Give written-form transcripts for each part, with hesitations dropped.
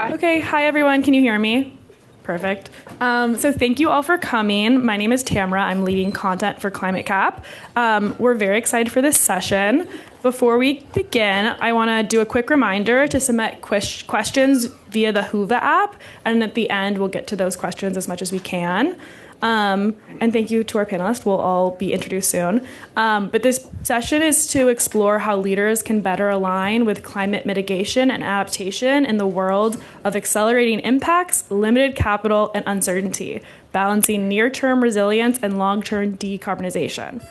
Okay, hi everyone, can you hear me? Perfect. So thank you all for coming. My name is Tamara. I'm leading content for ClimateCAP. We're very excited for this session. Before we begin, I want to do a quick reminder to submit questions via the Whova app, and at the end we'll get to those questions as much as we can. And thank you to our panelists. We'll all be introduced soon. But this session is to explore how leaders can better align with climate mitigation and adaptation in the world of accelerating impacts, limited capital, and uncertainty, balancing near-term resilience and long-term decarbonization.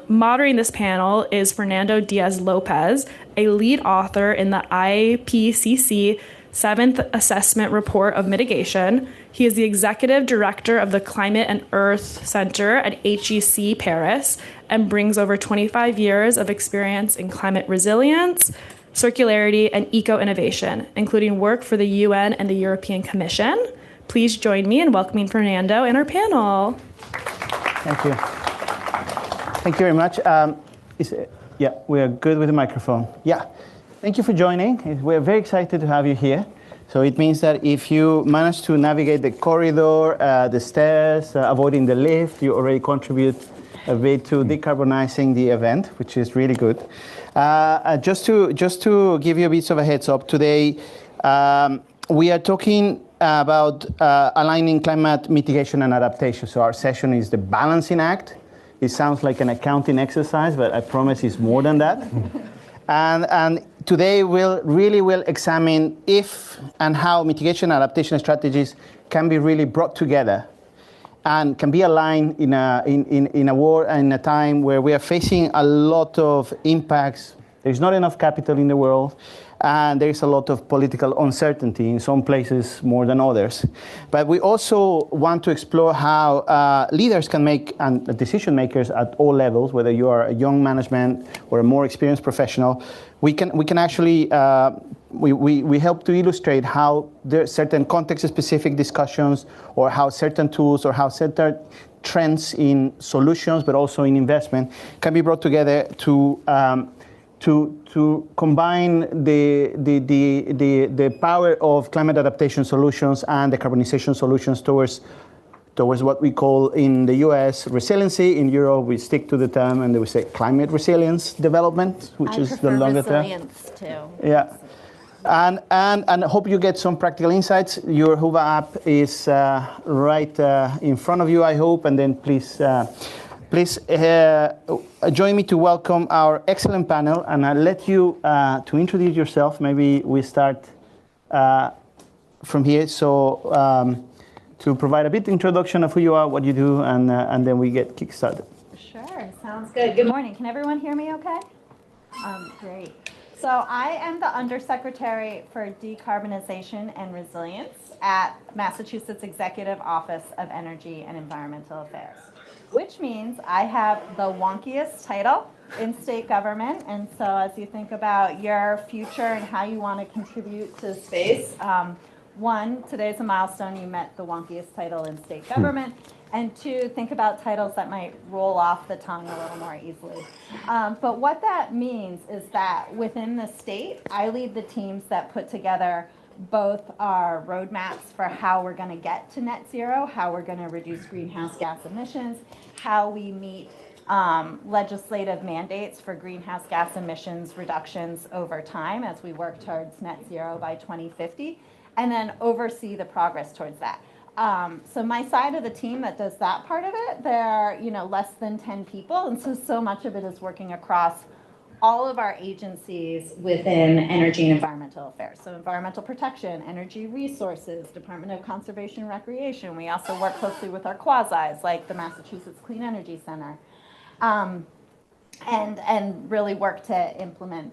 Moderating this panel is Fernando Diaz-Lopez, a lead author in the IPCC 7th Assessment Report of Mitigation. He is the Executive Director of the Climate and Earth Center at HEC Paris and brings over 25 years of experience in climate resilience, circularity, and eco-innovation, including work for the UN and the European Commission. Please join me in welcoming Fernando and our panel. Thank you. Thank you very much. Yeah, we are good with the microphone. Yeah. Thank you for joining. We're very excited to have you here. So it means that if you manage to navigate the corridor, the stairs, avoiding the lift, you already contribute a bit to decarbonizing the event, which is really good. Just to give you a bit of a heads up, today we are talking about aligning climate mitigation and adaptation. So our session is the balancing act. It sounds like an accounting exercise, but I promise it's more than that. And today we'll examine if and how mitigation and adaptation strategies can be really brought together and can be aligned in a war and in a time where we are facing a lot of impacts. There's not enough capital in the world, and there's a lot of political uncertainty in some places more than others. But we also want to explore how leaders can make, and decision makers at all levels, whether you are a young management or a more experienced professional, we can actually, we help to illustrate how there are certain context-specific discussions, or how certain tools, or how certain trends in solutions, but also in investment, can be brought together to combine the power of climate adaptation solutions and decarbonization solutions towards what we call in the US resiliency. In Europe, we stick to the term and we say climate resilience development, which is the longer term. Resilience too. Yeah. And I hope you get some practical insights. Your Whova app is right in front of you, I hope, and then please join me to welcome our excellent panel, and I'll let you to introduce yourself. Maybe we start from here. So to provide a bit introduction of who you are, what you do, and then we get kick-started. Sure, sounds good. Good morning. Can everyone hear me okay? Great. So I am the Undersecretary for Decarbonization and Resilience at Massachusetts Executive Office of Energy and Environmental Affairs, which means I have the wonkiest title in state government. And so as you think about your future and how you want to contribute to space, one, today's a milestone. You met the wonkiest title in state government. And two, think about titles that might roll off the tongue a little more easily. But what that means is that within the state, I lead the teams that put together both our roadmaps for how we're going to get to net zero, how we're going to reduce greenhouse gas emissions, how we meet legislative mandates for greenhouse gas emissions reductions over time as we work towards net zero by 2050, and then oversee the progress towards that. So my side of the team that does that part of it, there are less than 10 people, and so much of it is working across all of our agencies within energy and environmental affairs. So environmental protection, energy resources, Department of Conservation and Recreation. We also work closely with our quasis, like the Massachusetts Clean Energy Center, and really work to implement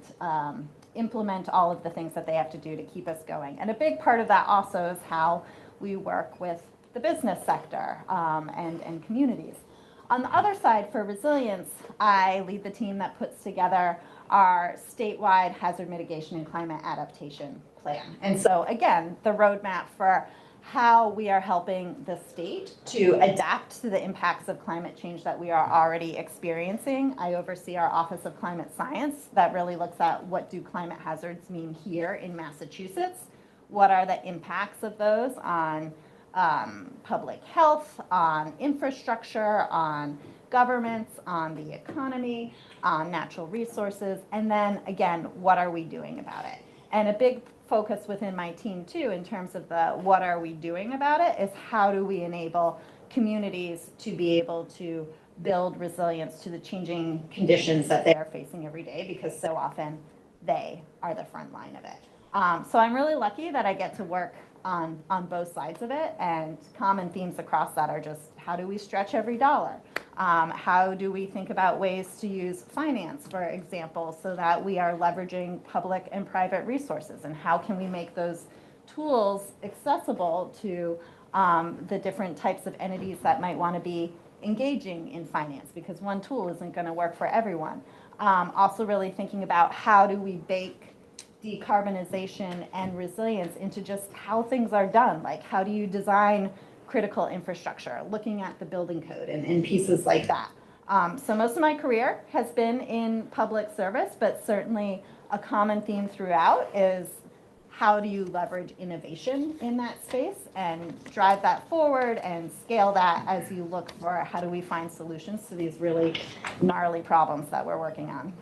all of the things that they have to do to keep us going. And a big part of that also is how we work with the business sector and communities. On the other side, for resilience, I lead the team that puts together our statewide hazard mitigation and climate adaptation plan. And so again, the roadmap for how we are helping the state to adapt to the impacts of climate change that we are already experiencing. I oversee our Office of Climate Science that really looks at what do climate hazards mean here in Massachusetts. what are the impacts of those on public health, on infrastructure, on governments, on the economy, on natural resources, and then again, what are we doing about it? And a big focus within my team too, in terms of the what are we doing about it, is how do we enable communities to be able to build resilience to the changing conditions that they are facing every day, because so often they are the front line of it. So I'm really lucky that I get to work on both sides of it, and common themes across that are just how do we stretch every dollar? How do we think about ways to use finance, for example, so that we are leveraging public and private resources? And how can we make those tools accessible to the different types of entities that might want to be engaging in finance? Because one tool isn't going to work for everyone. Also really thinking about how do we bake decarbonization and resilience into just how things are done. Like, how do you design critical infrastructure, looking at the building code and pieces like that. So most of my career has been in public service, but certainly a common theme throughout is how do you leverage innovation in that space and drive that forward and scale that as you look for how do we find solutions to these really gnarly problems that we're working on.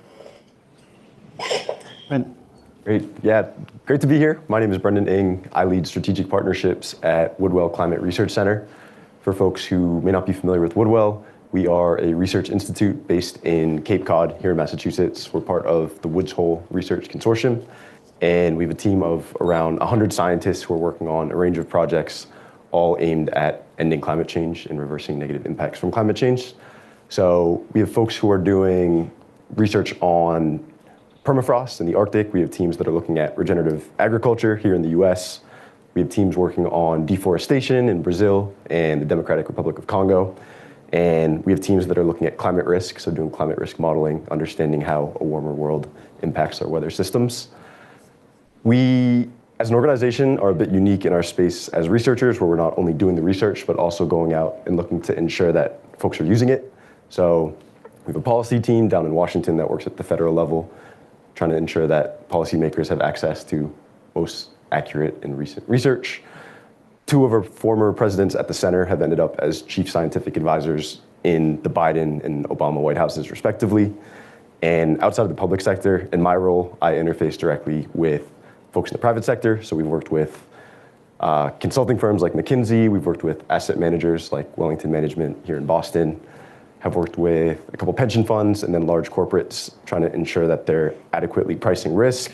Great. Yeah, great to be here. My name is Brendan Ng. I lead strategic partnerships at Woodwell Climate Research Center. For folks who may not be familiar with Woodwell, we are a research institute based in Cape Cod here in Massachusetts. We're part of the Woods Hole Research Consortium, and we have a team of around 100 scientists who are working on a range of projects, all aimed at ending climate change and reversing negative impacts from climate change. So we have folks who are doing research on permafrost in the Arctic. We have teams that are looking at regenerative agriculture here in the US. We have teams working on deforestation in Brazil and the Democratic Republic of Congo. And we have teams that are looking at climate risk, so doing climate risk modeling, understanding how a warmer world impacts our weather systems. We, as an organization, are a bit unique in our space as researchers, where we're not only doing the research, but also going out and looking to ensure that folks are using it. So we have a policy team down in Washington that works at the federal level, trying to ensure that policymakers have access to most accurate and recent research. Two of our former presidents at the center have ended up as chief scientific advisors in the Biden and Obama White Houses, respectively. And outside of the public sector, in my role, I interface directly with folks in the private sector. So we've worked with consulting firms like McKinsey. We've worked with asset managers like Wellington Management here in Boston. Have worked with a couple pension funds and then large corporates, trying to ensure that they're adequately pricing risk,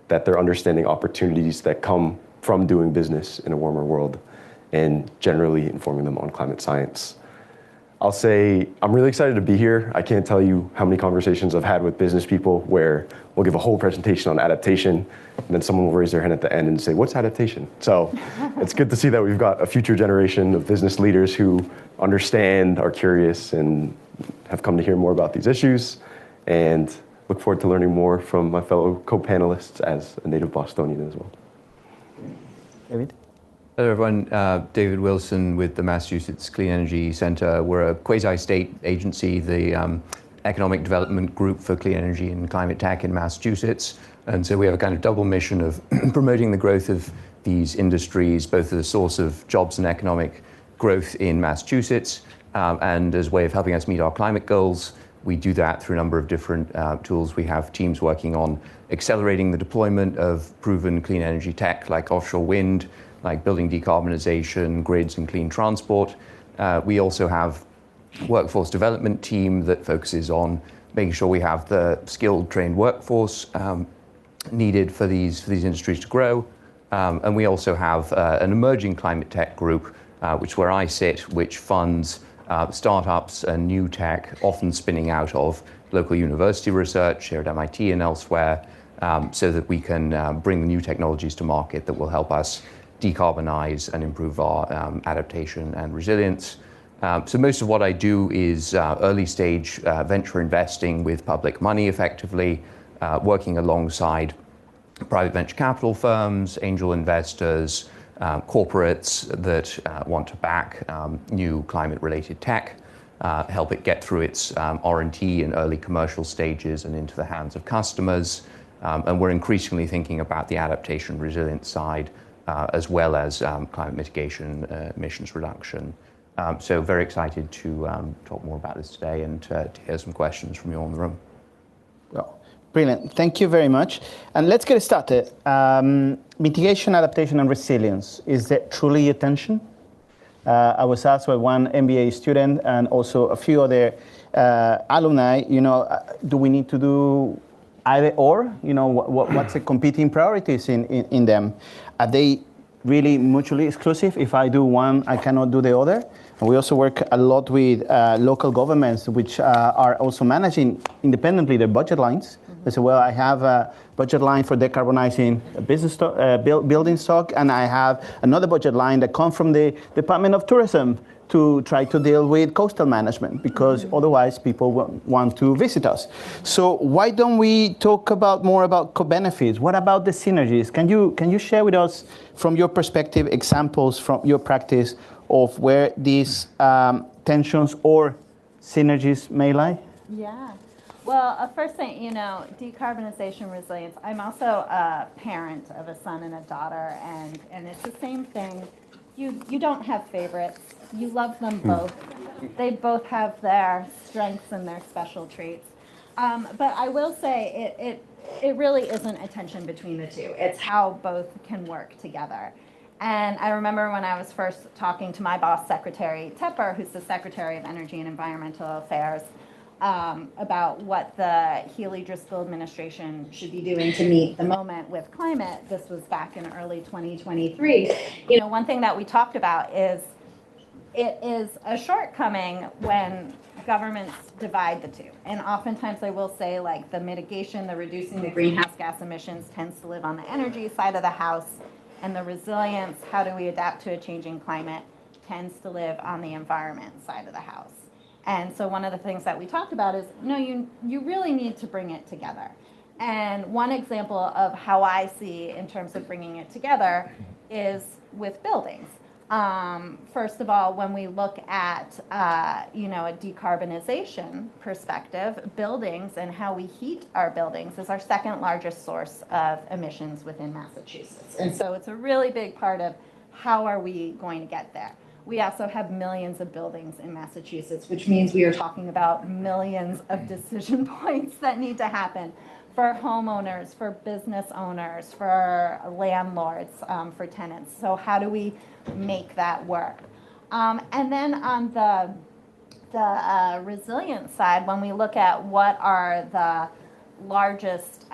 that they're understanding opportunities that come from doing business in a warmer world, and generally informing them on climate science. I'll say I'm really excited to be here. I can't tell you how many conversations I've had with business people where we'll give a whole presentation on adaptation, and then someone will raise their hand at the end and say, "What's adaptation?" So it's good to see that we've got a future generation of business leaders who understand, are curious, and have come to hear more about these issues, and look forward to learning more from my fellow co-panelists as a native Bostonian as well. David? Hello everyone, David Wilson with the Massachusetts Clean Energy Center. We're a quasi-state agency, the Economic Development Group for Clean Energy and Climate Tech in Massachusetts. And so we have a kind of double mission of promoting the growth of these industries, both as a source of jobs and economic growth in Massachusetts, and as a way of helping us meet our climate goals. We do that through a number of different tools. We have teams working on accelerating the deployment of proven clean energy tech like offshore wind, like building decarbonization, grids, and clean transport. We also have a workforce development team that focuses on making sure we have the skilled, trained workforce needed for these industries to grow. And we also have an emerging climate tech group, which is where I sit, which funds startups and new tech, often spinning out of local university research here at MIT and elsewhere, so that we can bring the new technologies to market that will help us decarbonize and improve our adaptation and resilience. So most of what I do is early stage venture investing with public money effectively, working alongside private venture capital firms, angel investors, corporates that want to back new climate-related tech, help it get through its R&D and early commercial stages and into the hands of customers. And we're increasingly thinking about the adaptation resilience side as well as climate mitigation, emissions reduction. So very excited to talk more about this today and to hear some questions from you all in the room. Well, brilliant. Thank you very much. And let's get started. Mitigation, adaptation, and resilience. Is that truly attention? I was asked by one MBA student and also a few other alumni, do we need to do either or? What's the competing priorities in them? Are they really mutually exclusive? If I do one, I cannot do the other? And we also work a lot with local governments, which are also managing independently their budget lines. They say, well, I have a budget line for decarbonizing building stock, and I have another budget line that comes from the Department of Tourism to try to deal with coastal management, because otherwise people want to visit us. So why don't we talk more about co-benefits? What about the synergies? Can you share with us, from your perspective, examples from your practice of where these tensions or synergies may lie? Yeah. Well, first thing, decarbonization, resilience. I'm also a parent of a son and a daughter, and it's the same thing. You don't have favorites. You love them both. They both have their strengths and their special traits. But I will say it really isn't a tension between the two. It's how both can work together. And I remember when I was first talking to my boss, Secretary Tepper, who's the Secretary of Energy and Environmental Affairs, about what the Healy-Driscoll administration should be doing to meet the moment with climate. This was back in early 2023. One thing that we talked about is it is a shortcoming when governments divide the two. And oftentimes they will say, like, the mitigation, the reducing the greenhouse gas emissions tends to live on the energy side of the house, and the resilience, how do we adapt to a changing climate, tends to live on the environment side of the house. And so one of the things that we talked about is, you really need to bring it together. And one example of how I see in terms of bringing it together is with buildings. First of all, when we look at, a decarbonization perspective, buildings and how we heat our buildings is our second largest source of emissions within Massachusetts. And so it's a really big part of how are we going to get there. We also have millions of buildings in Massachusetts, which means we are talking about millions of decision points that need to happen for homeowners, for business owners, for landlords, for tenants. So how do we make that work? And then on the resilience side, when we look at what are the largest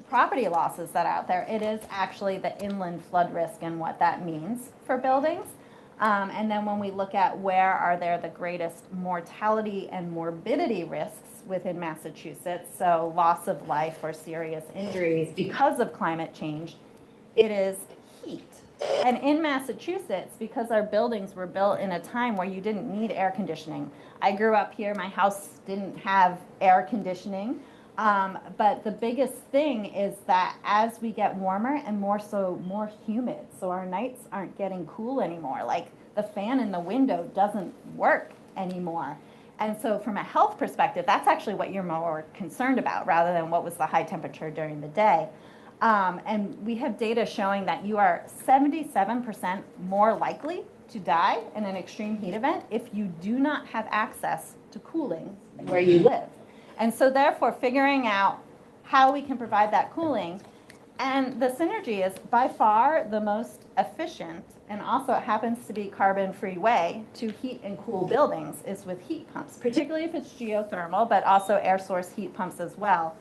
property losses that are out there, it is actually the inland flood risk and what that means for buildings. And then when we look at where are there the greatest mortality and morbidity risks within Massachusetts, so loss of life or serious injuries because of climate change, it is heat. And in Massachusetts, because our buildings were built in a time where you didn't need air conditioning. I grew up here, my house didn't have air conditioning. But the biggest thing is that as we get warmer and more humid, so our nights aren't getting cool anymore. Like the fan in the window doesn't work anymore. And so from a health perspective, that's actually what you're more concerned about rather than what was the high temperature during the day. And we have data showing that you are 77% more likely to die in an extreme heat event if you do not have access to cooling where you live. And so therefore, figuring out how we can provide that cooling, and the synergy is by far the most efficient, and also it happens to be carbon-free way to heat and cool buildings is with heat pumps, particularly if it's geothermal, but also air source heat pumps as well.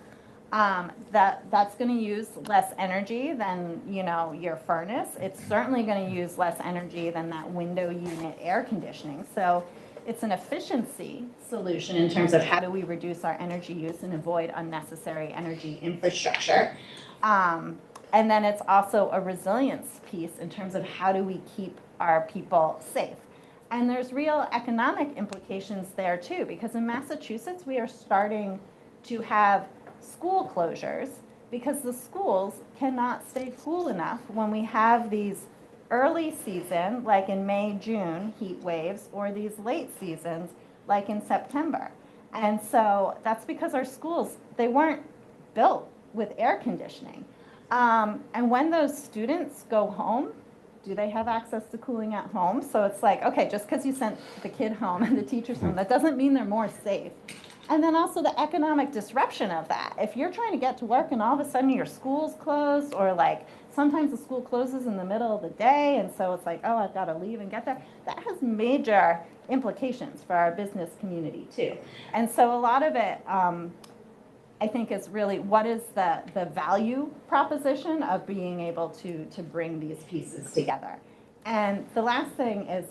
That's going to use less energy than your furnace. It's certainly going to use less energy than that window unit air conditioning. So it's an efficiency solution in terms of how do we reduce our energy use and avoid unnecessary energy infrastructure. And then it's also a resilience piece in terms of how do we keep our people safe. And there's real economic implications there too, because in Massachusetts we are starting to have school closures because the schools cannot stay cool enough when we have these early season, like in May, June, heat waves, or these late seasons, like in September. And so that's because our schools, they weren't built with air conditioning. And when those students go home, do they have access to cooling at home? So it's like, okay, just because you sent the kid home and the teachers home, that doesn't mean they're more safe. And then also the economic disruption of that. If you're trying to get to work and all of a sudden your school's closed, or like sometimes the school closes in the middle of the day, and so it's like, oh, I've got to leave and get there. That has major implications for our business community too. And so a lot of it, I think, is really what is the value proposition of being able to bring these pieces together. And the last thing is,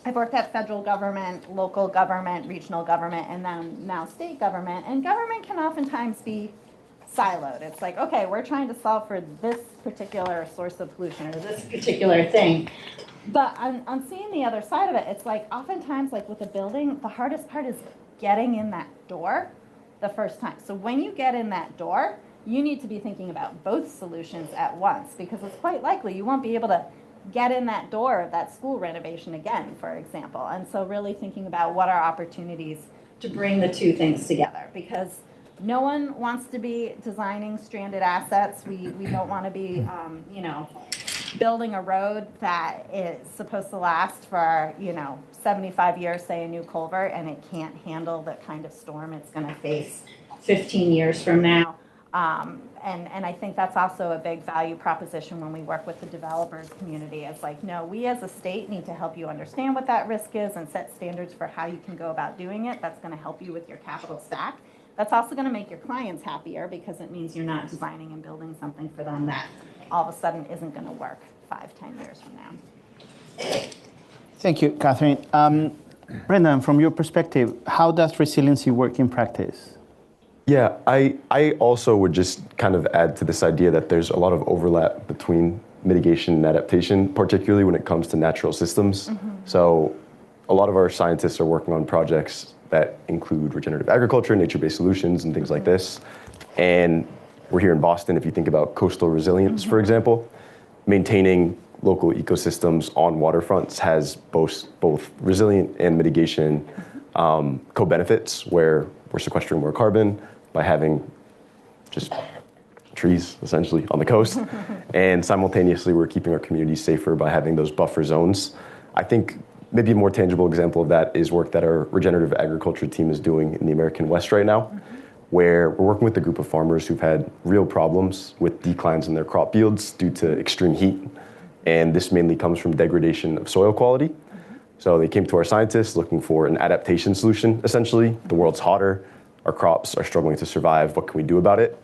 I've worked at federal government, local government, regional government, and then now state government. And government can oftentimes be siloed. It's like, okay, we're trying to solve for this particular source of pollution or this particular thing. But on seeing the other side of it, it's like oftentimes, like with a building, the hardest part is getting in that door the first time. So when you get in that door, you need to be thinking about both solutions at once, because it's quite likely you won't be able to get in that door of that school renovation again, for example. And so really thinking about what are opportunities to bring the two things together, because no one wants to be designing stranded assets. We don't want to be, building a road that is supposed to last for, 75 years, say a new culvert, and it can't handle the kind of storm it's going to face 15 years from now. And I think that's also a big value proposition when we work with the developers community. It's like, no, we as a state need to help you understand what that risk is and set standards for how you can go about doing it. That's going to help you with your capital stack. That's also going to make your clients happier, because it means you're not designing and building something for them that all of a sudden isn't going to work 5-10 years from now. Thank you, Catherine. Brendan, from your perspective, how does resiliency work in practice? Yeah, I also would just kind of add to this idea that there's a lot of overlap between mitigation and adaptation, particularly when it comes to natural systems. Mm-hmm. So a lot of our scientists are working on projects that include regenerative agriculture, nature-based solutions, and things like this. And we're here in Boston. If you think about coastal resilience, for example, maintaining local ecosystems on waterfronts has both resilient and mitigation co-benefits, where we're sequestering more carbon by having just trees, essentially, on the coast. And simultaneously, we're keeping our communities safer by having those buffer zones. I think maybe a more tangible example of that is work that our regenerative agriculture team is doing in the American West right now, where we're working with a group of farmers who've had real problems with declines in their crop yields due to extreme heat. And this mainly comes from degradation of soil quality. So they came to our scientists looking for an adaptation solution, essentially. The world's hotter, our crops are struggling to survive, what can we do about it?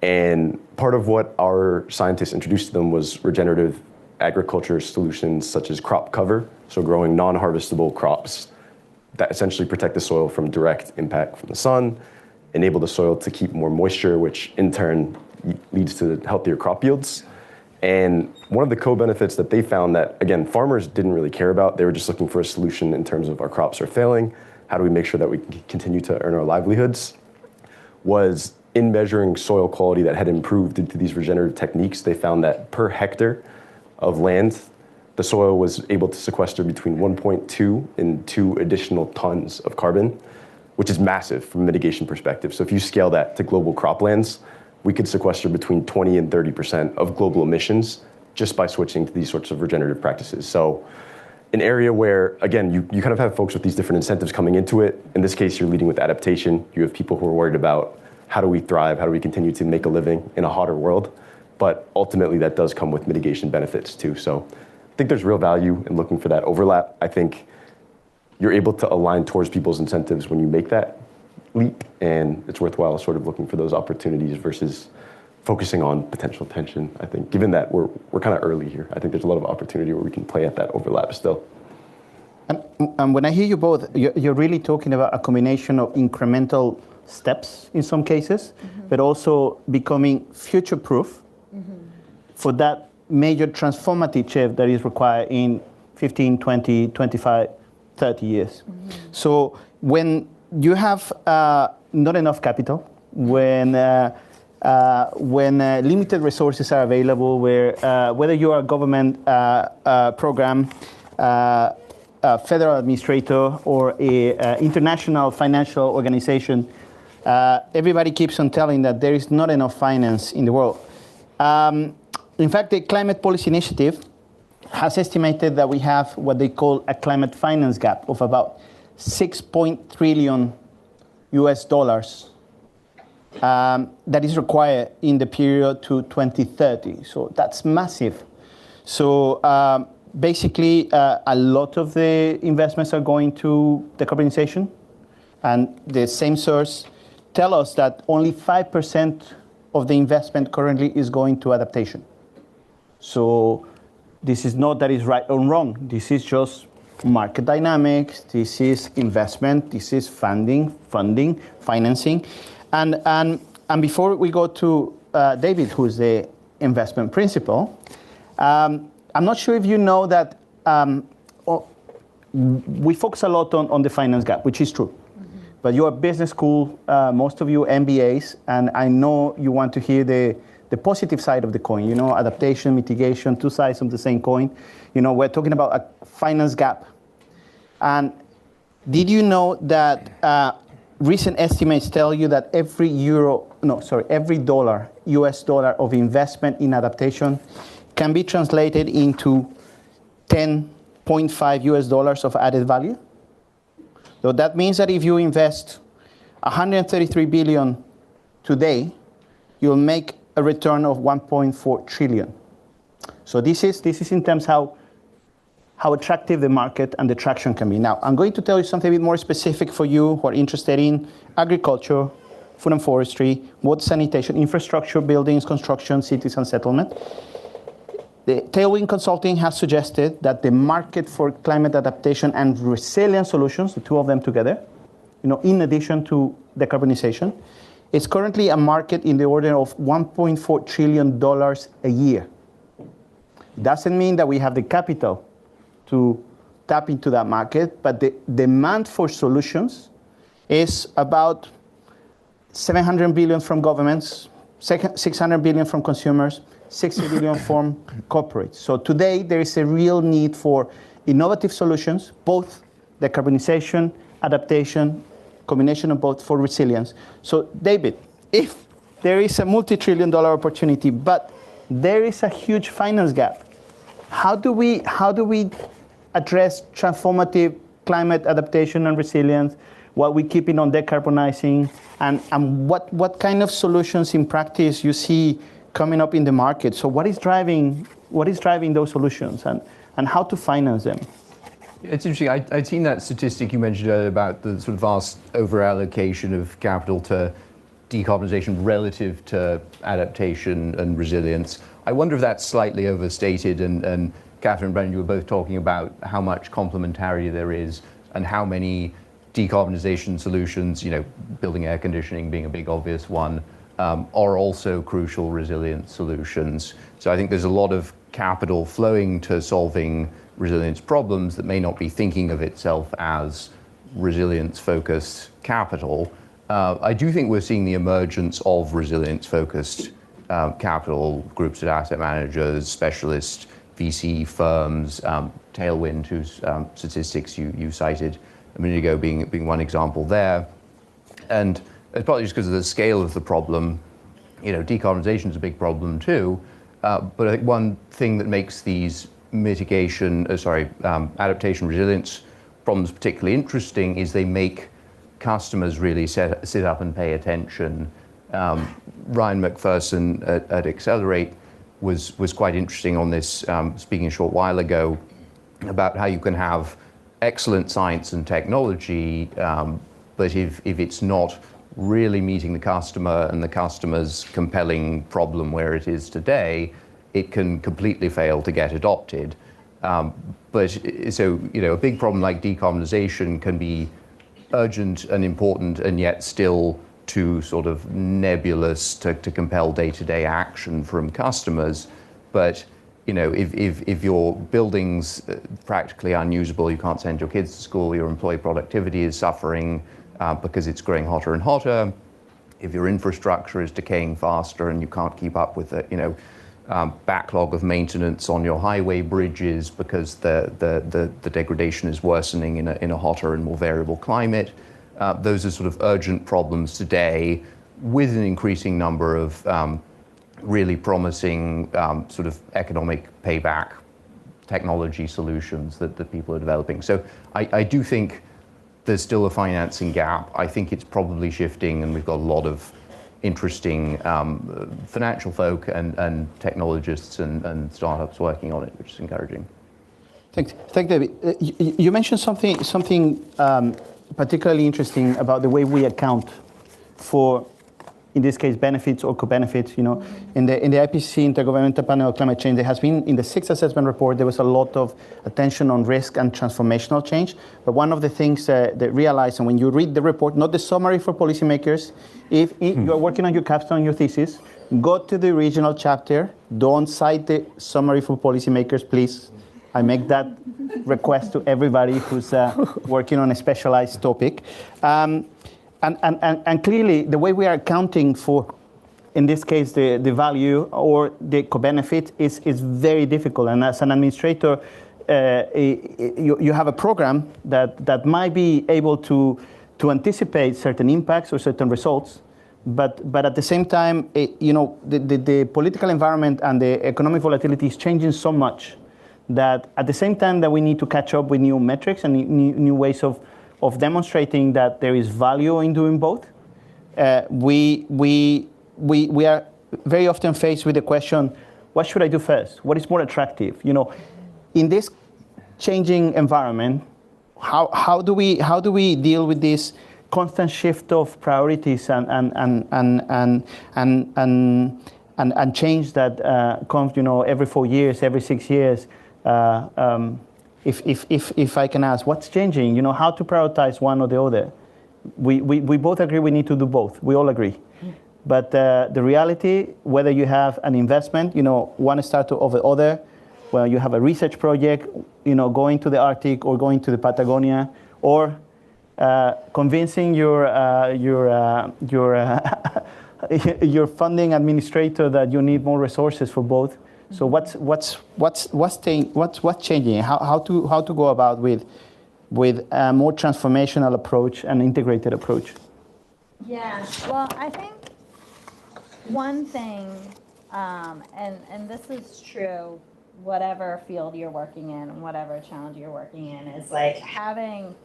And part of what our scientists introduced to them was regenerative agriculture solutions such as crop cover, so growing non-harvestable crops that essentially protect the soil from direct impact from the sun, enable the soil to keep more moisture, which in turn leads to healthier crop yields. And one of the co-benefits that they found that, again, farmers didn't really care about, they were just looking for a solution in terms of our crops are failing, how do we make sure that we can continue to earn our livelihoods, was in measuring soil quality that had improved due to these regenerative techniques. They found that per hectare of land, the soil was able to sequester between 1.2 and 2 additional tons of carbon, which is massive from a mitigation perspective. So if you scale that to global croplands, we could sequester between 20 and 30% of global emissions just by switching to these sorts of regenerative practices. So an area where, again, you kind of have folks with these different incentives coming into it. In this case, you're leading with adaptation. You have people who are worried about how do we thrive, how do we continue to make a living in a hotter world? But ultimately, that does come with mitigation benefits too. So I think there's real value in looking for that overlap. I think you're able to align towards people's incentives when you make that leap, and it's worthwhile sort of looking for those opportunities versus focusing on potential tension. I think given that we're kind of early here, I think there's a lot of opportunity where we can play at that overlap still. And when I hear you both, you're really talking about a combination of incremental steps in some cases, but also becoming future-proof for that major transformative shift that is required in 15, 20, 25, 30 years. So when you have not enough capital, when limited resources are available, whether you are a government program, a federal administrator, or an international financial organization, everybody keeps on telling that there is not enough finance in the world. In fact, the Climate Policy Initiative has estimated that we have what they call a climate finance gap of about 6 trillion US dollars that is required in the period to 2030. So that's massive. So basically, a lot of the investments are going to decarbonization, and the same source tell us that only 5% of the investment currently is going to adaptation. So this is not that it's right or wrong. This is just market dynamics. This is investment. This is funding, financing. And before we go to David, who's the investment principal, I'm not sure if you know that we focus a lot on the finance gap, which is true. Mm-hmm. But you're a business school, most of you MBAs, and I know you want to hear the positive side of the coin, you know, adaptation, mitigation, two sides of the same coin. You know, we're talking about a finance gap. And did you know that recent estimates tell you that every dollar, US dollar of investment in adaptation can be translated into 10.5 US dollars of added value? So that means that if you invest 133 billion today, you'll make a return of 1.4 trillion. So this is in terms how attractive the market and the traction can be. Now, I'm going to tell you something a bit more specific for you who are interested in agriculture, food and forestry, water sanitation, infrastructure, buildings, construction, cities, and settlement. The Tailwind Consulting has suggested that the market for climate adaptation and resilience solutions, the two of them together, you know, in addition to decarbonization, is currently a market in the order of $1.4 trillion a year. Doesn't mean that we have the capital to tap into that market, but the demand for solutions is about 700 billion from governments, 600 billion from consumers, 60 billion from corporates. So today there is a real need for innovative solutions, both decarbonization, adaptation, combination of both for resilience. So David, if there is a multi-trillion-dollar opportunity, but there is a huge finance gap, how do we address transformative climate adaptation and resilience while we keeping on decarbonizing, and what kind of solutions in practice you see coming up in the market? So what is driving those solutions, and how to finance them? It's interesting. I'd seen that statistic you mentioned earlier about the sort of vast over-allocation of capital to decarbonization relative to adaptation and resilience. I wonder if that's slightly overstated, and Catherine and Brendan, you were both talking about how much complementarity there is and how many decarbonization solutions, you know, building air conditioning being a big obvious one, are also crucial resilience solutions. So I think there's a lot of capital flowing to solving resilience problems that may not be thinking of itself as resilience-focused capital. I do think we're seeing the emergence of resilience-focused capital groups at asset managers, specialist VC firms, Tailwind, whose statistics you cited a minute ago being one example there. And it's partly just because of the scale of the problem. You know, decarbonization is a big problem too, but I think one thing that makes these adaptation resilience problems particularly interesting is they make customers really sit up and pay attention. Ryan McPherson at Accelerate was quite interesting on this, speaking a short while ago, about how you can have excellent science and technology, but if it's not really meeting the customer and the customer's compelling problem where it is today, it can completely fail to get adopted. But so, you know, a big problem like decarbonization can be urgent and important and yet still too sort of nebulous to compel day-to-day action from customers. But, you know, if your building's practically unusable, you can't send your kids to school, your employee productivity is suffering because it's growing hotter and hotter, if your infrastructure is decaying faster and you can't keep up with it, you know, backlog of maintenance on your highway bridges because the degradation is worsening in a hotter and more variable climate. Those are sort of urgent problems today with an increasing number of really promising sort of economic payback technology solutions that people are developing. So I do think there's still a financing gap. I think it's probably shifting, and we've got a lot of interesting financial folk and technologists and startups working on it, which is encouraging. Thanks, David. You mentioned something particularly interesting about the way we account for, in this case, benefits or co-benefits. You know, in the IPCC Intergovernmental Panel on Climate Change, there has been, in the sixth assessment report, there was a lot of attention on risk and transformational change. But one of the things that realized, and when you read the report, not the summary for policymakers, if you're working on your capstone, your thesis, go to the regional chapter. Don't cite the summary for policymakers, please. I make that request to everybody who's working on a specialized topic. And clearly, the way we are accounting for, in this case, the value or the co-benefit is very difficult. And as an administrator, you have a program that might be able to anticipate certain impacts or certain results, but at the same time, the political environment and the economic volatility is changing so much that at the same time that we need to catch up with new metrics and new ways of demonstrating that there is value in doing both, we are very often faced with the question, what should I do first? What is more attractive? You know, in this changing environment, how do we deal with this constant shift of priorities and change that comes, every 4 years, every 6 years? If I can ask, what's changing? You know, how to prioritize one or the other? We both agree we need to do both. We all agree. But the reality, whether you have an investment, one startup over the other, well, you have a research project, going to the Arctic or going to the Patagonia, or convincing your funding administrator that you need more resources for both. So what's changing? How to go about with a more transformational approach and integrated approach? Yeah, well, I think one thing, and this is true, whatever field you're working in and whatever challenge you're working in, is like having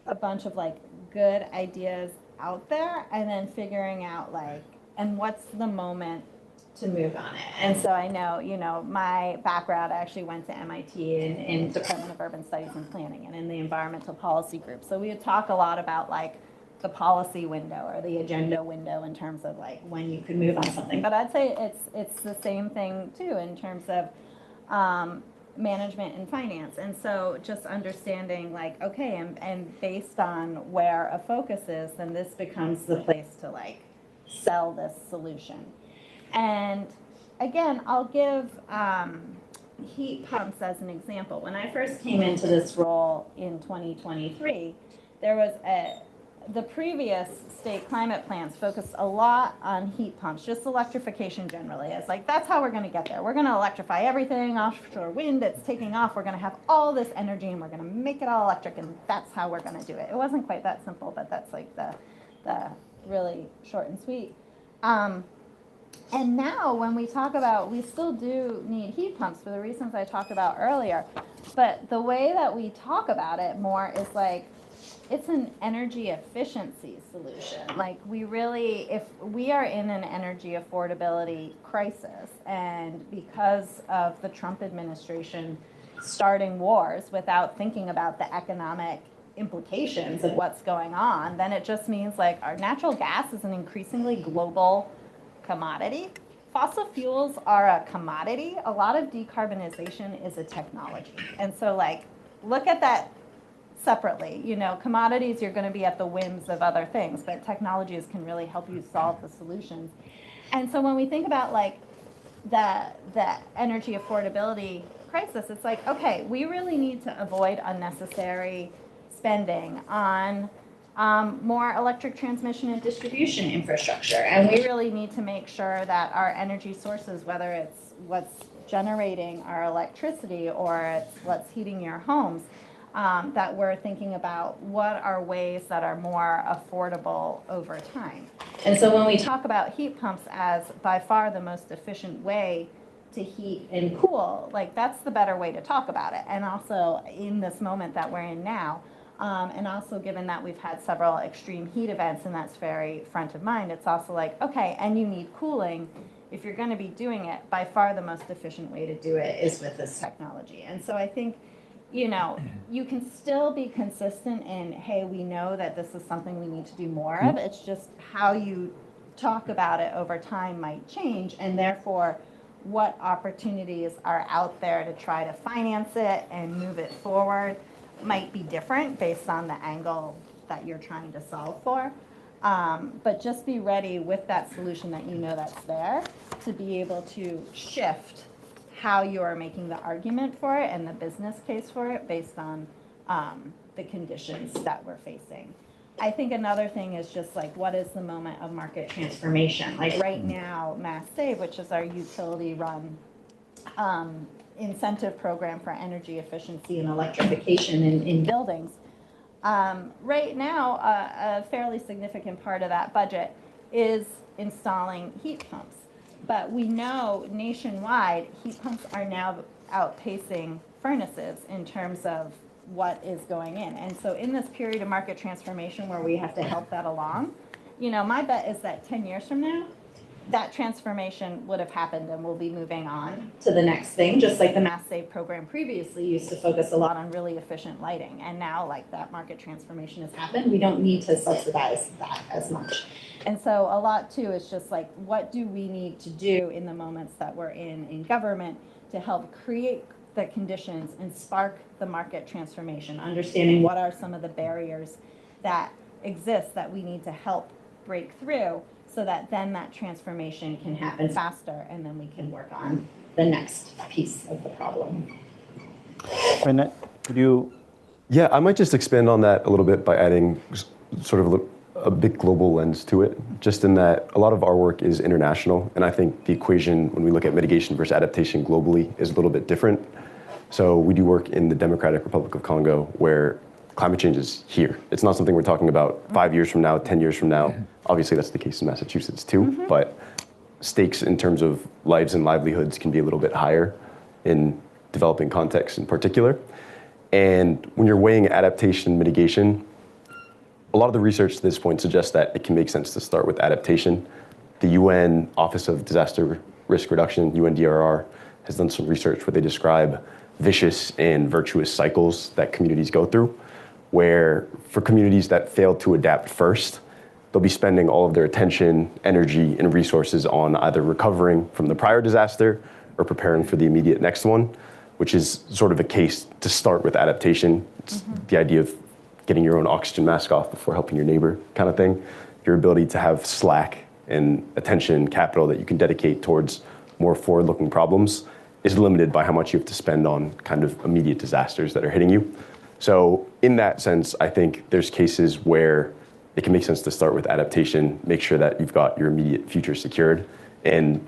a bunch of like good ideas out there and then figuring out and what's the moment to move on it. And so I know, my background, I actually went to MIT in Department of Urban Studies and Planning and in the environmental policy group. So we would talk a lot about the policy window or the agenda window in terms of when you could move on something. But I'd say it's the same thing too in terms of management and finance. And so just understanding okay, and based on where a focus is, then this becomes the place to sell this solution. And again, I'll give heat pumps as an example. When I first came into this role in 2023, there was the previous state climate plans focused a lot on heat pumps, just electrification generally. It's that's how we're going to get there. We're going to electrify everything, offshore wind, it's taking off. We're going to have all this energy and we're going to make it all electric, and that's how we're going to do it. It wasn't quite that simple, but that's the really short and sweet. And now when we talk about, we still do need heat pumps for the reasons I talked about earlier, but the way that we talk about it more is it's an energy efficiency solution. If we are in an energy affordability crisis, and because of the Trump administration starting wars without thinking about the economic implications of what's going on, then it just means our natural gas is an increasingly global commodity. Fossil fuels are a commodity. A lot of decarbonization is a technology. And so look at that separately. Commodities, you're going to be at the whims of other things, but technologies can really help you solve the solutions. And so when we think about the energy affordability crisis, it's okay, we really need to avoid unnecessary spending on more electric transmission and distribution infrastructure. And we really need to make sure that our energy sources, whether it's what's generating our electricity or it's what's heating your homes, that we're thinking about what are ways that are more affordable over time. And so when we talk about heat pumps as by far the most efficient way to heat and cool, like that's the better way to talk about it. And also in this moment that we're in now, and also given that we've had several extreme heat events and that's very front of mind, it's also like, okay, and you need cooling. If you're going to be doing it, by far the most efficient way to do it is with this technology. And so I think, you know, you can still be consistent in, hey, we know that this is something we need to do more of. It's just how you talk about it over time might change, and therefore what opportunities are out there to try to finance it and move it forward might be different based on the angle that you're trying to solve for. But just be ready with that solution that you know that's there to be able to shift how you are making the argument for it and the business case for it based on the conditions that we're facing. I think another thing is just like, what is the moment of market transformation? Like right now, Mass Save, which is our utility-run incentive program for energy efficiency and electrification in buildings, right now, a fairly significant part of that budget is installing heat pumps. But we know nationwide, heat pumps are now outpacing furnaces in terms of what is going in. And so in this period of market transformation where we have to help that along, you know, my bet is that 10 years from now, that transformation would have happened and we'll be moving on to the next thing, just like the Mass Save program previously used to focus a lot on really efficient lighting. And now, like, that market transformation has happened. We don't need to subsidize that as much. And so a lot, too, is just like, what do we need to do in the moments that we're in government to help create the conditions and spark the market transformation, understanding what are some of the barriers that exist that we need to help break through so that then that transformation can happen faster and then we can work on the next piece of the problem. Brendan, could you? Yeah, I might just expand on that a little bit by adding sort of a big global lens to it, just in that a lot of our work is international, and I think the equation when we look at mitigation versus adaptation globally is a little bit different. So we do work in the Democratic Republic of Congo where climate change is here. It's not something we're talking about 5 years from now, 10 years from now. Obviously that's the case in Massachusetts too, but stakes in terms of lives and livelihoods can be a little bit higher in developing contexts in particular. And when you're weighing adaptation and mitigation, a lot of the research to this point suggests that it can make sense to start with adaptation. The UN Office of Disaster Risk Reduction, UNDRR, has done some research where they describe vicious and virtuous cycles that communities go through, where for communities that fail to adapt first, they'll be spending all of their attention, energy, and resources on either recovering from the prior disaster or preparing for the immediate next one, which is sort of a case to start with adaptation. It's the idea of getting your own oxygen mask off before helping your neighbor kind of thing. Your ability to have slack and attention and capital that you can dedicate towards more forward-looking problems is limited by how much you have to spend on kind of immediate disasters that are hitting you. So in that sense, I think there's cases where it can make sense to start with adaptation, make sure that you've got your immediate future secured. And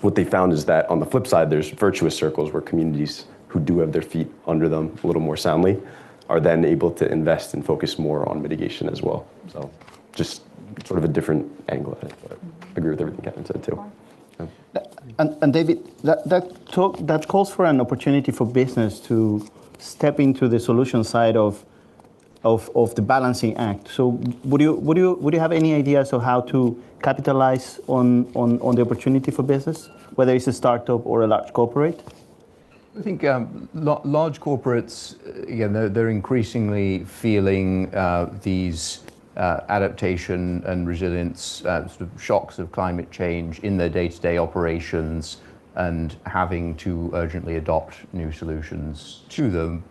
what they found is that on the flip side, there's virtuous circles where communities who do have their feet under them a little more soundly are then able to invest and focus more on mitigation as well. So just sort of a different angle at it, but I agree with everything Kevin said too. And David, that calls for an opportunity for business to step into the solution side of the balancing act. So would you have any ideas of how to capitalize on the opportunity for business, whether it's a startup or a large corporate? I think large corporates, again, they're increasingly feeling these adaptation and resilience sort of shocks of climate change in their day-to-day operations and having to urgently adopt new solutions to them.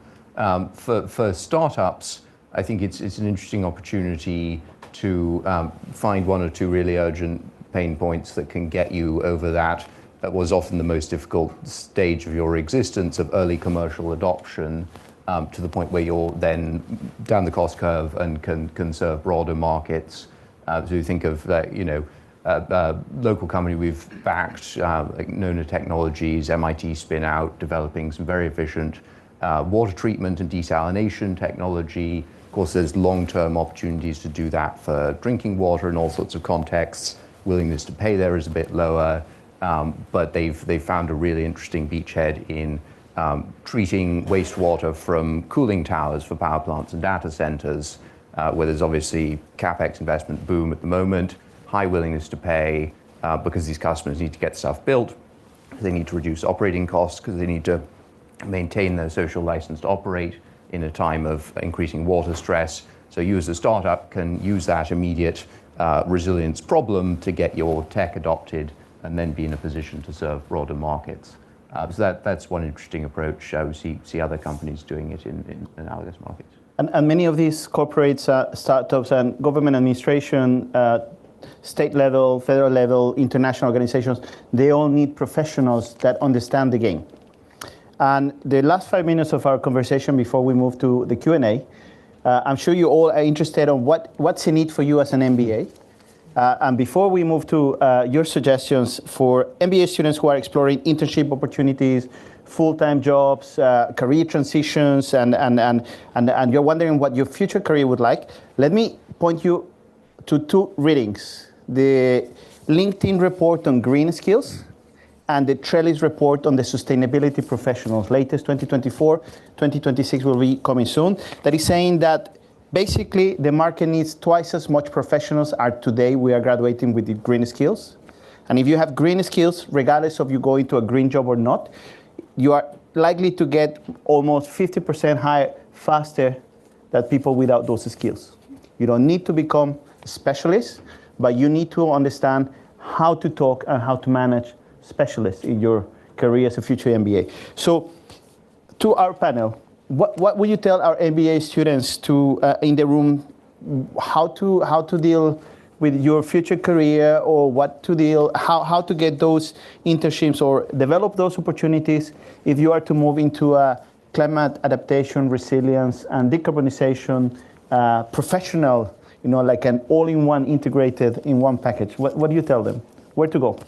For startups, I think it's an interesting opportunity to find one or two really urgent pain points that can get you over that was often the most difficult stage of your existence of early commercial adoption to the point where you're then down the cost curve and can serve broader markets. So you think of that, local company we've backed, like Nona Technologies, MIT spin out, developing some very efficient water treatment and desalination technology. Of course, there's long-term opportunities to do that for drinking water in all sorts of contexts. Willingness to pay there is a bit lower, but they've found a really interesting beachhead in treating wastewater from cooling towers for power plants and data centers, where there's obviously CapEx investment boom at the moment, high willingness to pay because these customers need to get stuff built. They need to reduce operating costs because they need to maintain their social license to operate in a time of increasing water stress. So you as a startup can use that immediate resilience problem to get your tech adopted and then be in a position to serve broader markets. So that's one interesting approach. I would see other companies doing it in analogous markets. And many of these corporates, startups, and government administration, state level, federal level, international organizations, they all need professionals that understand the game. And the last 5 minutes of our conversation before we move to the Q&A, I'm sure you all are interested on what's in it for you as an MBA. And before we move to your suggestions for MBA students who are exploring internship opportunities, full-time jobs, career transitions, and you're wondering what your future career would like, let me point you to two readings: the LinkedIn report on green skills and the Trellis report on the sustainability professionals. Latest 2024, 2026 will be coming soon. That is saying that basically the market needs twice as much professionals are today we are graduating with the green skills. And if you have green skills, regardless of you going to a green job or not, you are likely to get almost 50% higher faster than people without those skills. You don't need to become a specialist, but you need to understand how to talk and how to manage specialists in your career as a future MBA. So to our panel, what would you tell our MBA students to in the room how to deal with your future career, or how to get those internships or develop those opportunities if you are to move into a climate adaptation, resilience, and decarbonization professional, like an all-in-one integrated in one package? What do you tell them? Where to go?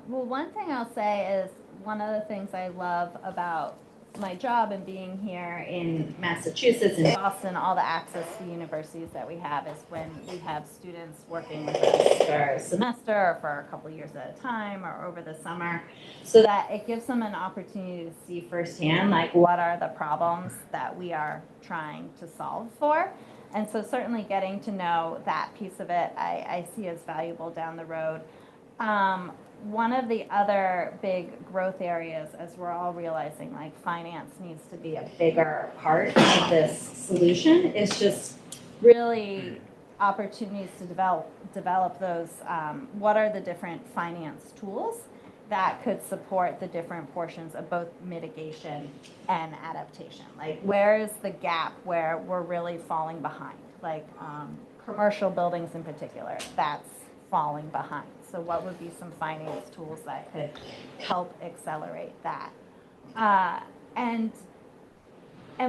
Well, one thing I'll say is one of the things I love about my job and being here in Massachusetts and Boston, all the access to universities that we have is when we have students working with us for a semester or for a couple of years at a time or over the summer, so that it gives them an opportunity to see firsthand, like, what are the problems that we are trying to solve for. And so certainly getting to know that piece of it, I see as valuable down the road. One of the other big growth areas, as we're all realizing, like, finance needs to be a bigger part of this solution, is just really opportunities to develop those. What are the different finance tools that could support the different portions of both mitigation and adaptation? Like, where is the gap where we're really falling behind? Like commercial buildings in particular, that's falling behind. So what would be some finance tools that could help accelerate that? And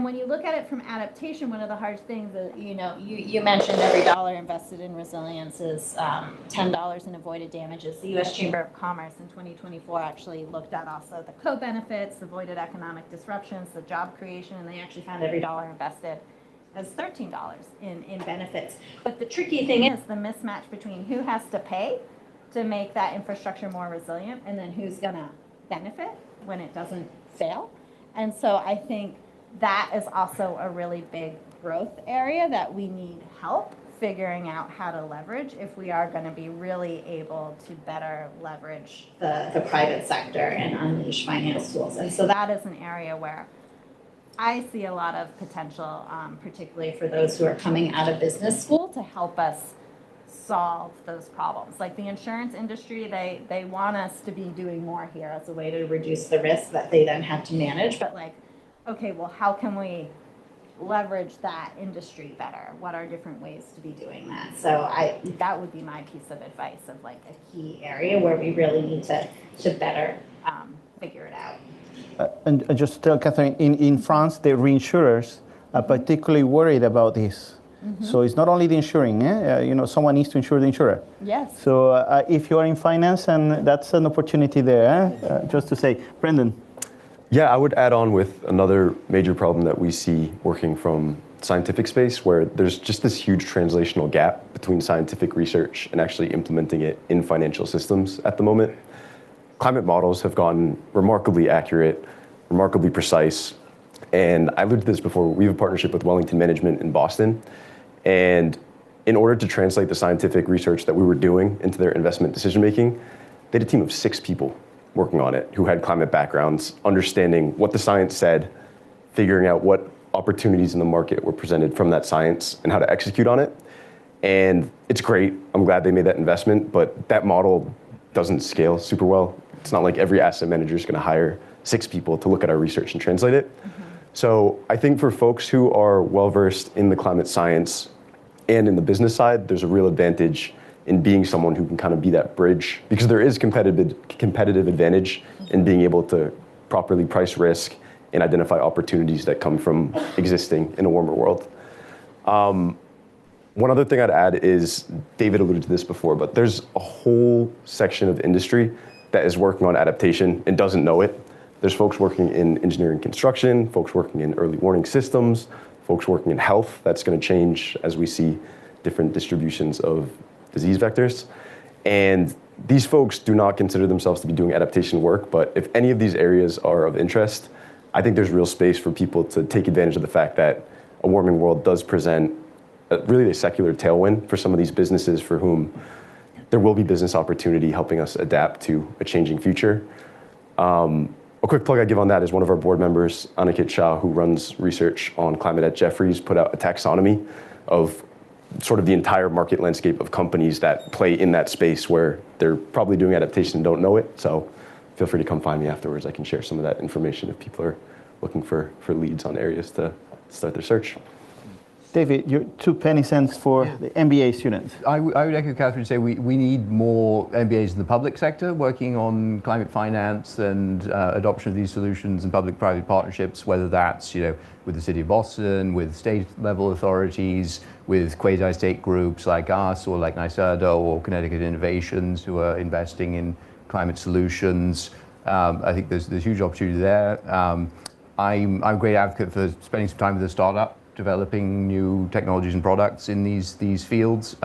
when you look at it from adaptation, one of the hard things that, you mentioned every dollar invested in resilience is $10 in avoided damages. The U.S. Chamber of Commerce in 2024 actually looked at also the co-benefits, avoided economic disruptions, the job creation, and they actually found every dollar invested as $13 in benefits. But the tricky thing is the mismatch between who has to pay to make that infrastructure more resilient and then who's going to benefit when it doesn't fail. And so I think that is also a really big growth area that we need help figuring out how to leverage if we are going to be really able to better leverage the private sector and unleash finance tools. And so that is an area where I see a lot of potential, particularly for those who are coming out of business school, to help us solve those problems. Like the insurance industry, they want us to be doing more here as a way to reduce the risk that they then have to manage. But like, okay, well, how can we leverage that industry better? What are different ways to be doing that? So that would be my piece of advice of like a key area where we really need to better figure it out. And just to tell Catherine, in France, the reinsurers are particularly worried about this. Mm-hmm. So it's not only the insuring, someone needs to insure the insurer. Yes. So if you are in finance, and that's an opportunity there, just to say. Brendan. Yeah, I would add on with another major problem that we see working from scientific space, where there's just this huge translational gap between scientific research and actually implementing it in financial systems at the moment. Climate models have gotten remarkably accurate, remarkably precise, and I alluded to this before. We have a partnership with Wellington Management in Boston, and in order to translate the scientific research that we were doing into their investment decision making, they had a team of 6 people working on it who had climate backgrounds, understanding what the science said, figuring out what opportunities in the market were presented from that science and how to execute on it. And it's great. I'm glad they made that investment, but that model doesn't scale super well. It's not like every asset manager is going to hire 6 people to look at our research and translate it. So I think for folks who are well-versed in the climate science and in the business side, there's a real advantage in being someone who can kind of be that bridge, because there is competitive advantage in being able to properly price risk and identify opportunities that come from existing in a warmer world. One other thing I'd add is, David alluded to this before, but there's a whole section of industry that is working on adaptation and doesn't know it. There's folks working in engineering construction, folks working in early warning systems, folks working in health. That's going to change as we see different distributions of disease vectors. And these folks do not consider themselves to be doing adaptation work, but if any of these areas are of interest, I think there's real space for people to take advantage of the fact that a warming world does present really a secular tailwind for some of these businesses for whom there will be business opportunity helping us adapt to a changing future. A quick plug I give on that is one of our board members, Aniket Shah, who runs research on climate at Jefferies, put out a taxonomy of sort of the entire market landscape of companies that play in that space where they're probably doing adaptation and don't know it. So feel free to come find me afterwards. I can share some of that information if people are looking for leads on areas to start their search. David, your 2 penny cents for the MBA students. I would echo Catherine and say we need more MBAs in the public sector working on climate finance and adoption of these solutions and public-private partnerships, whether that's with the City of Boston, with state-level authorities, with quasi-state groups like us or like NYSERDA or Connecticut Innovations who are investing in climate solutions. I think there's huge opportunity there. I'm a great advocate for spending some time with a startup developing new technologies and products in these fields.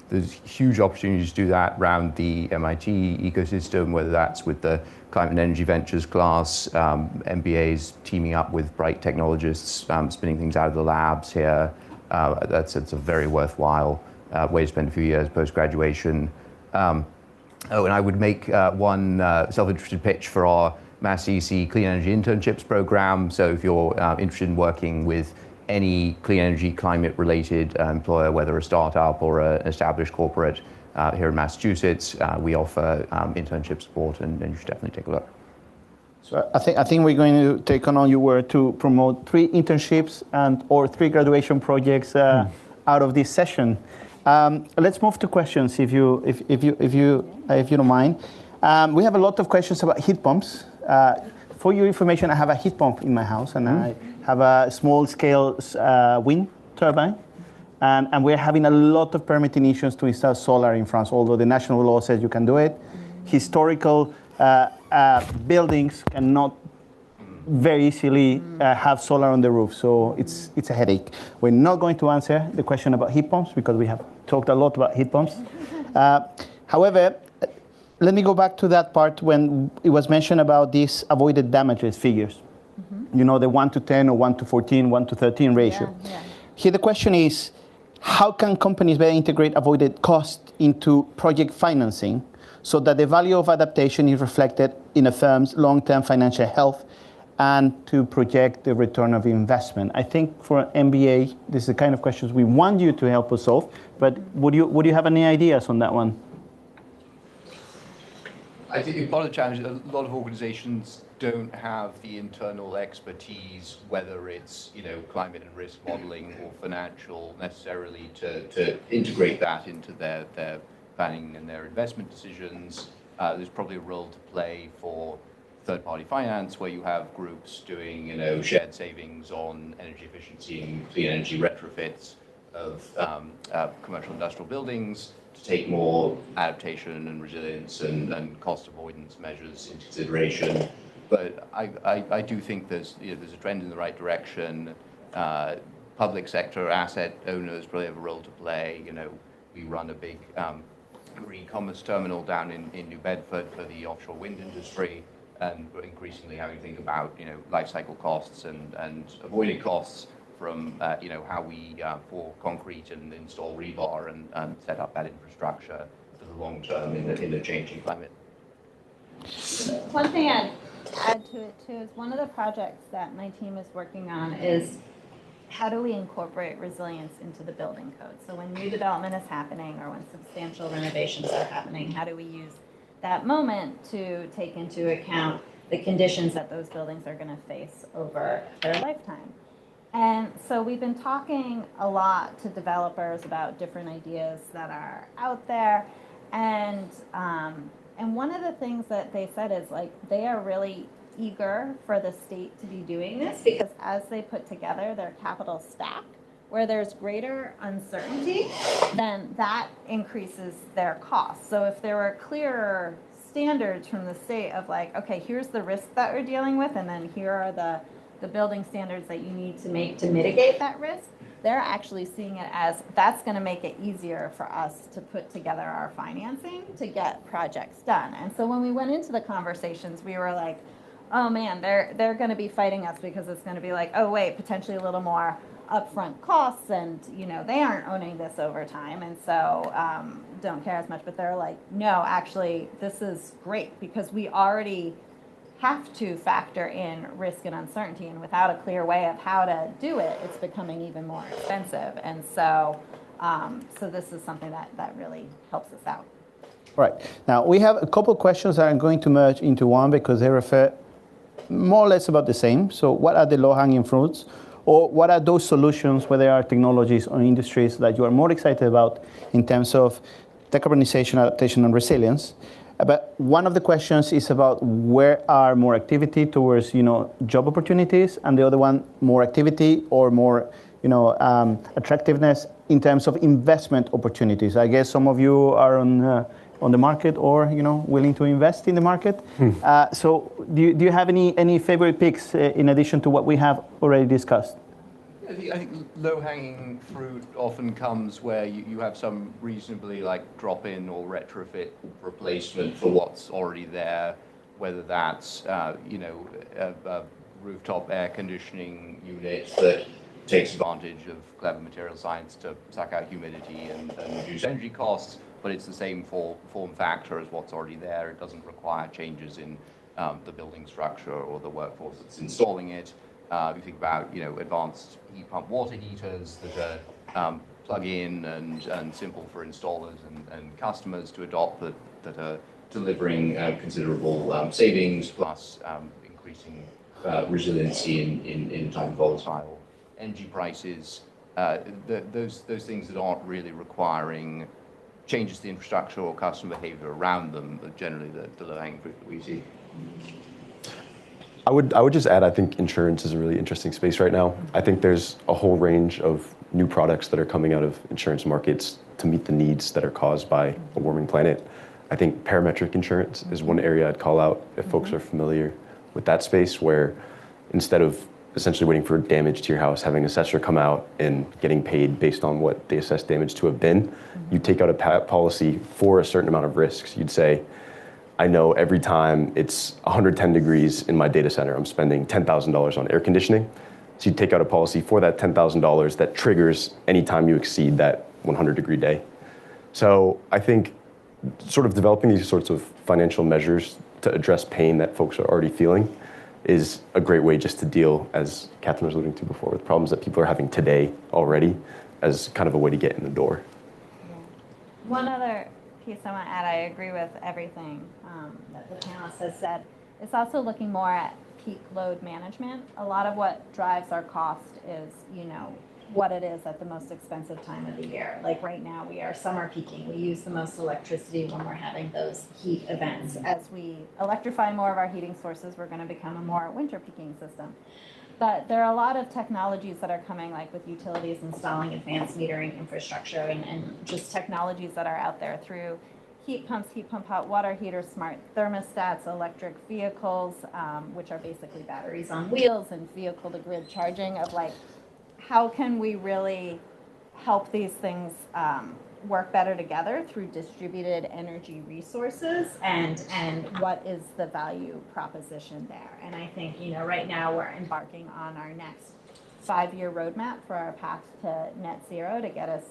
There's huge opportunities to do that around the MIT ecosystem, whether that's with the Climate and Energy Ventures class, MBAs teaming up with bright technologists, spinning things out of the labs here. It's a very worthwhile way to spend a few years post-graduation. And I would make one self-interested pitch for our Mass EC Clean Energy Internships program. So if you're interested in working with any clean energy, climate-related employer, whether a startup or an established corporate here in Massachusetts, we offer internship support, and you should definitely take a look. So I think we're going to take on your word to promote 3 internships or 3 graduation projects out of this session. Let's move to questions, if you don't mind. We have a lot of questions about heat pumps. For your information, I have a heat pump in my house, and I have a small-scale wind turbine, and we're having a lot of permitting issues to install solar in France, although the national law says you can do it. Historical buildings cannot very easily have solar on the roof, so it's a headache. We're not going to answer the question about heat pumps because we have talked a lot about heat pumps. However, let me go back to that part when it was mentioned about these avoided damages figures. The 1 to 10 or 1 to 14, 1 to 13 ratio. Yeah. Here the question is, how can companies better integrate avoided cost into project financing so that the value of adaptation is reflected in a firm's long-term financial health and to project the return of investment? I think for an MBA, this is the kind of questions we want you to help us solve, but would you have any ideas on that one? I think part of the challenge is a lot of organizations don't have the internal expertise, whether it's climate and risk modeling or financial, necessarily to integrate that into their planning and their investment decisions. There's probably a role to play for third-party finance, where you have groups doing shared savings on energy efficiency and clean energy retrofits of commercial industrial buildings, to take more adaptation and resilience and cost avoidance measures into consideration. but I do think there's a trend in the right direction. Public sector asset owners probably have a role to play. We run a big green commerce terminal down in New Bedford for the offshore wind industry, and we're increasingly having to think about life cycle costs and avoiding costs from how we pour concrete and install rebar and set up that infrastructure for the long term in the changing climate. One thing I'd add to it too is one of the projects that my team is working on is how do we incorporate resilience into the building code? So when new development is happening or when substantial renovations are happening, how do we use that moment to take into account the conditions that those buildings are going to face over their lifetime? And so we've been talking a lot to developers about different ideas that are out there. And one of the things that they said is they are really eager for the state to be doing this because as they put together their capital stack, where there's greater uncertainty, then that increases their costs. So if there were clearer standards from the state of okay, here's the risk that we're dealing with, and then here are the building standards that you need to make to mitigate that risk, they're actually seeing it as that's going to make it easier for us to put together our financing to get projects done. And so when we went into the conversations, we were like, oh man, they're going to be fighting us because it's going to be oh wait, potentially a little more upfront costs, and they aren't owning this over time, and so don't care as much. But they're like, no, actually, this is great because we already have to factor in risk and uncertainty, and without a clear way of how to do it, it's becoming even more expensive. And so, so this is something that really helps us out. Right. Now, we have a couple of questions that I'm going to merge into one because they refer more or less about the same. So what are the low-hanging fruits? Or what are those solutions, whether they are technologies or industries, that you are more excited about in terms of decarbonization, adaptation, and resilience? But one of the questions is about where are more activity towards, job opportunities, and the other one, more activity or more, attractiveness in terms of investment opportunities. I guess some of you are on the market or, willing to invest in the market. So do you have any favorite picks in addition to what we have already discussed? I think low-hanging fruit often comes where you have some reasonably drop-in or retrofit replacement for what's already there, whether that's a rooftop air conditioning unit that takes advantage of clever material science to suck out humidity and reduce energy costs, but it's the same form factor as what's already there. It doesn't require changes in the building structure or the workforce that's installing it. You think about advanced heat pump water heaters that are plug-in and simple for installers and customers to adopt that are delivering considerable savings plus increasing resiliency in time of volatile energy prices. Those things that aren't really requiring changes to the infrastructure or customer behavior around them are generally the low-hanging fruit that we see. I would just add, I think insurance is a really interesting space right now. I think there's a whole range of new products that are coming out of insurance markets to meet the needs that are caused by a warming planet. I think parametric insurance is one area I'd call out if folks are familiar with that space, where instead of essentially waiting for damage to your house, having an assessor come out and getting paid based on what they assess damage to have been, you take out a policy for a certain amount of risks. You'd say, I know every time it's 110 degrees in my data center, I'm spending $10,000 on air conditioning. So you take out a policy for that $10,000 that triggers anytime you exceed that 100-degree day. So I think sort of developing these sorts of financial measures to address pain that folks are already feeling is a great way just to deal, as Catherine was alluding to before, with problems that people are having today already as kind of a way to get in the door. Yeah. One other piece I want to add, I agree with everything that the panelists has said. It's also looking more at peak load management. A lot of what drives our cost is, what it is at the most expensive time of the year. Like right now, we are summer peaking. We use the most electricity when we're having those heat events. As we electrify more of our heating sources, we're going to become a more winter peaking system. But there are a lot of technologies that are coming, like with utilities installing advanced metering infrastructure and just technologies that are out there through heat pumps, heat pump hot water heaters, smart thermostats, electric vehicles, which are basically batteries on wheels, and vehicle-to-grid charging of like, how can we really help these things work better together through distributed energy resources, and what is the value proposition there? And I think, right now we're embarking on our next 5-year roadmap for our path to net zero to get us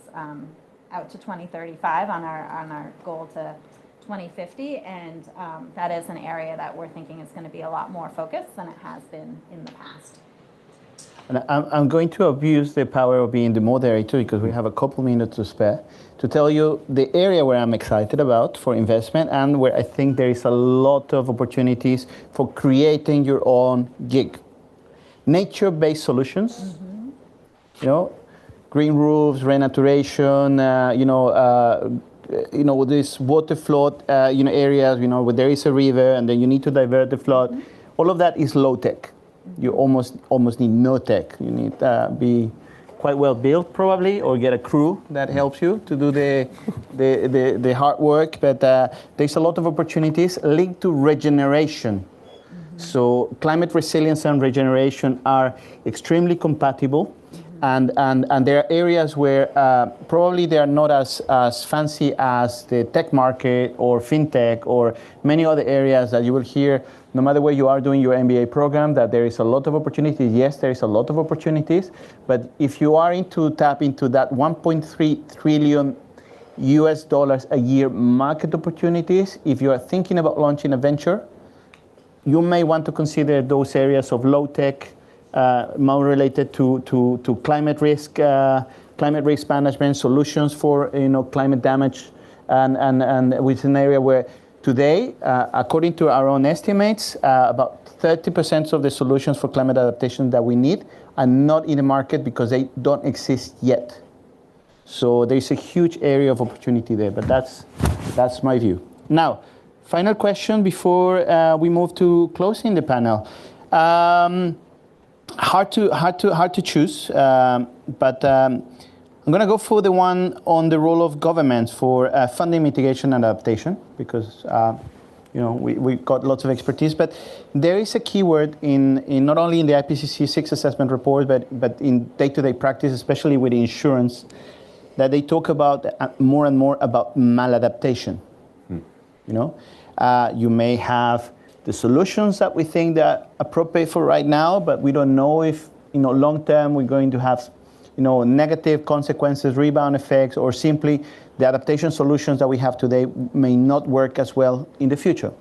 out to 2035 on our goal to 2050, and that is an area that we're thinking is going to be a lot more focused than it has been in the past. And I'm going to abuse the power of being the moderator because we have a couple minutes to spare to tell you the area where I'm excited about for investment and where I think there is a lot of opportunities for creating your own gig. Nature-based solutions, green roofs, renaturation, this water flood, areas, where there is a river and then you need to divert the flood. All of that is low tech. You almost need no tech. You need to be quite well built probably, or get a crew that helps you to do the hard work. But there's a lot of opportunities linked to regeneration. So climate resilience and regeneration are extremely compatible. And there are areas where probably they are not as fancy as the tech market or fintech or many other areas that you will hear, no matter where you are doing your MBA program, that there is a lot of opportunities. Yes, there is a lot of opportunities, but if you are tap into that 1.3 trillion US dollars a year market opportunities, if you are thinking about launching a venture, you may want to consider those areas of low tech, more related to climate risk management, solutions for climate damage, and with an area where today, according to our own estimates, about 30% of the solutions for climate adaptation that we need are not in the market because they don't exist yet. So there's a huge area of opportunity there, but that's my view. Now, final question before we move to closing the panel. Hard to choose, but I'm going to go for the one on the role of governments for funding mitigation and adaptation, because we got lots of expertise. But there is a keyword in not only in the IPCC 6 assessment report, but in day-to-day practice, especially with insurance, that they talk about more and more about maladaptation. You may have the solutions that we think that are appropriate for right now, but we don't know if long term we're going to have negative consequences, rebound effects, or simply the adaptation solutions that we have today may not work as well in the future.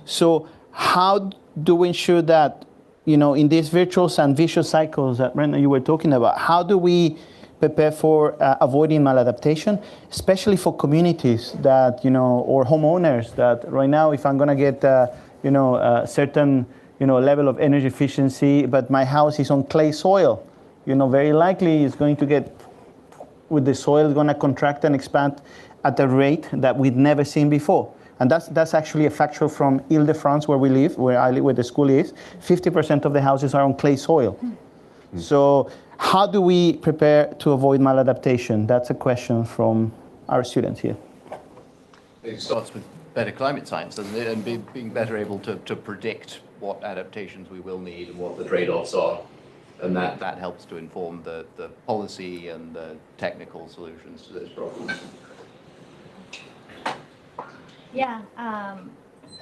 So how do we ensure that in these virtuous and vicious cycles that Brenda you were talking about, how do we prepare for avoiding maladaptation, especially for communities that or homeowners that right now, if I'm going to get a certain level of energy efficiency, but my house is on clay soil, very likely it's going to get, with the soil going to contract and expand at a rate that we've never seen before. And that's actually a factual from Ile-de-France, where we live, where I live, where the school is. 50% of the houses are on clay soil. So how do we prepare to avoid maladaptation? That's a question from our students here. It starts with better climate science, doesn't it? And being better able to predict what adaptations we will need and what the trade-offs are. And that helps to inform the policy and the technical solutions to those problems. Yeah,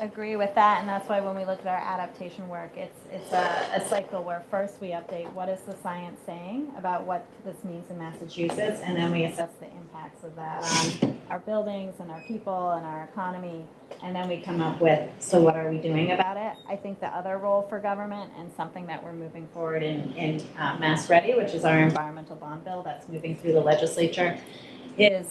agree with that, and that's why when we look at our adaptation work, it's a cycle where first we update what is the science saying about what this means in Massachusetts, and then we assess the impacts of that on our buildings and our people and our economy, and then we come up with, so what are we doing about it? I think the other role for government, and something that we're moving forward in Mass Ready, which is our environmental bond bill that's moving through the legislature, is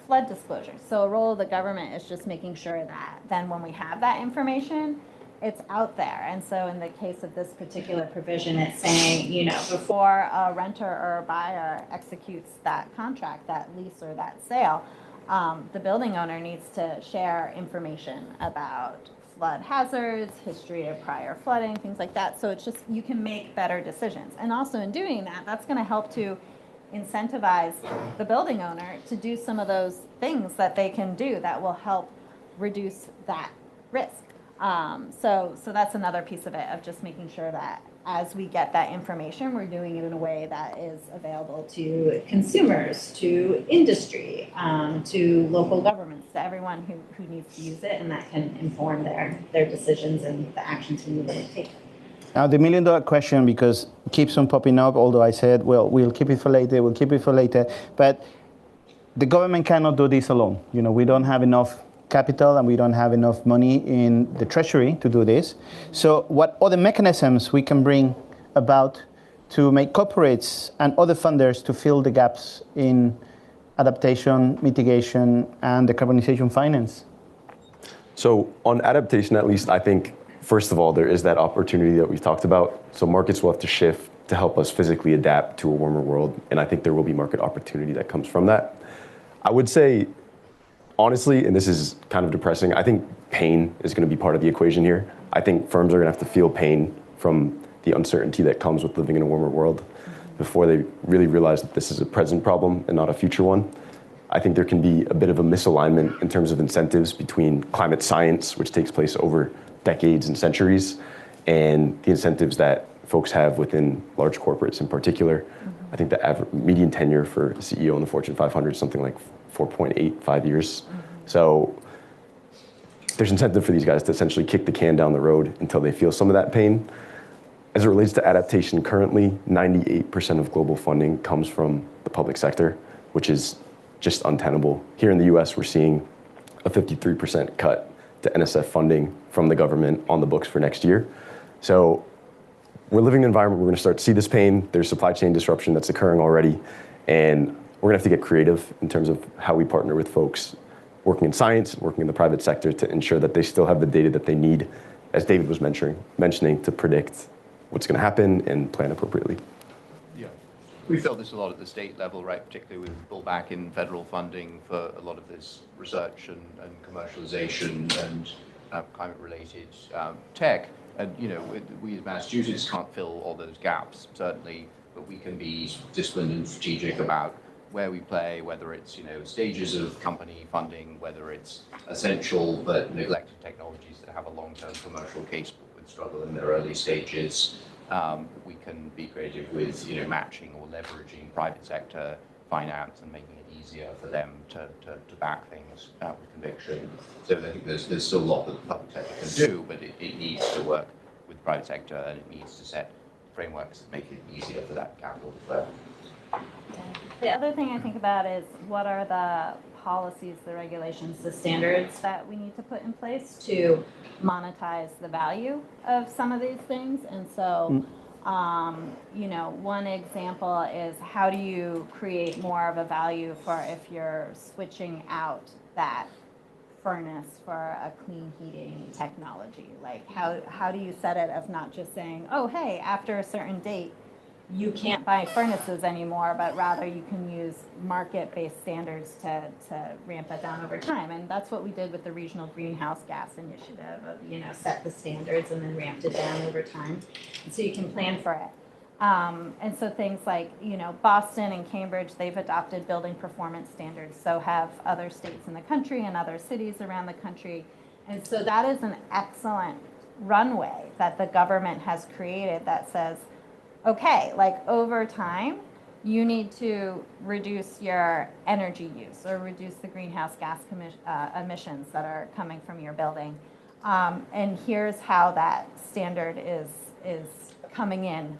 flood disclosure. So a role of the government is just making sure that then when we have that information, it's out there. And so in the case of this particular provision, it's saying, before a renter or a buyer executes that contract, that lease or that sale, the building owner needs to share information about flood hazards, history of prior flooding, things like that. So it's just, you can make better decisions. And also in doing that, that's going to help to incentivize the building owner to do some of those things that they can do that will help reduce that risk. So that's another piece of it, of just making sure that as we get that information, we're doing it in a way that is available to consumers, to industry, to local governments, to everyone who needs to use it, and that can inform their decisions and the actions we need to take. Now, the million-dollar question, because it keeps on popping up, although I said, well, we'll keep it for later, but the government cannot do this alone. You know, we don't have enough capital and we don't have enough money in the treasury to do this. So what other mechanisms we can bring about to make corporates and other funders to fill the gaps in adaptation, mitigation, and decarbonization finance? So on adaptation, at least, I think, first of all, there is that opportunity that we've talked about. So markets will have to shift to help us physically adapt to a warmer world. And I think there will be market opportunity that comes from that. I would say, honestly, and this is kind of depressing, I think pain is going to be part of the equation here. I think firms are going to have to feel pain from the uncertainty that comes with living in a warmer world before they really realize that this is a present problem and not a future one. I think there can be a bit of a misalignment in terms of incentives between climate science, which takes place over decades and centuries, and the incentives that folks have within large corporates in particular. I think the average median tenure for a CEO in the Fortune 500 is something like 4.85 years. So there's incentive for these guys to essentially kick the can down the road until they feel some of that pain. As it relates to adaptation, currently 98% of global funding comes from the public sector, which is just untenable. Here in the US, we're seeing a 53% cut to NSF funding from the government on the books for next year. So we're living in an environment where we're going to start to see this pain. There's supply chain disruption that's occurring already. And we're going to have to get creative in terms of how we partner with folks working in science, working in the private sector to ensure that they still have the data that they need, as David was mentioning, to predict what's going to happen and plan appropriately. Yeah, we felt this a lot at the state level, right? Particularly with pullback in federal funding for a lot of this research and commercialization and climate-related tech. And we as Massachusetts can't fill all those gaps, certainly, but we can be disciplined and strategic about where we play, whether it's stages of company funding, whether it's essential but neglected technologies that have a long-term commercial case but would struggle in their early stages. We can be creative with matching or leveraging private sector finance and making it easier for them to back things with conviction. So I think there's still a lot that the public sector can do, but it needs to work with the private sector, and it needs to set frameworks that make it easier for that capital to flow. The other thing I think about is what are the policies, the regulations, the standards that we need to put in place to monetize the value of some of these things. And so, one example is how do you create more of a value for if you're switching out that furnace for a clean heating technology? Like how do you set it of not just saying, oh, hey, after a certain date, you can't buy furnaces anymore, but rather you can use market-based standards to ramp that down over time. And that's what we did with the Regional Greenhouse Gas Initiative of, set the standards and then ramped it down over time. And so you can plan for it. And so things like, Boston and Cambridge, they've adopted building performance standards. So have other states in the country and other cities around the country. And so that is an excellent runway that the government has created that says, okay, over time, you need to reduce your energy use or reduce the greenhouse gas emissions that are coming from your building. And here's how that standard is coming in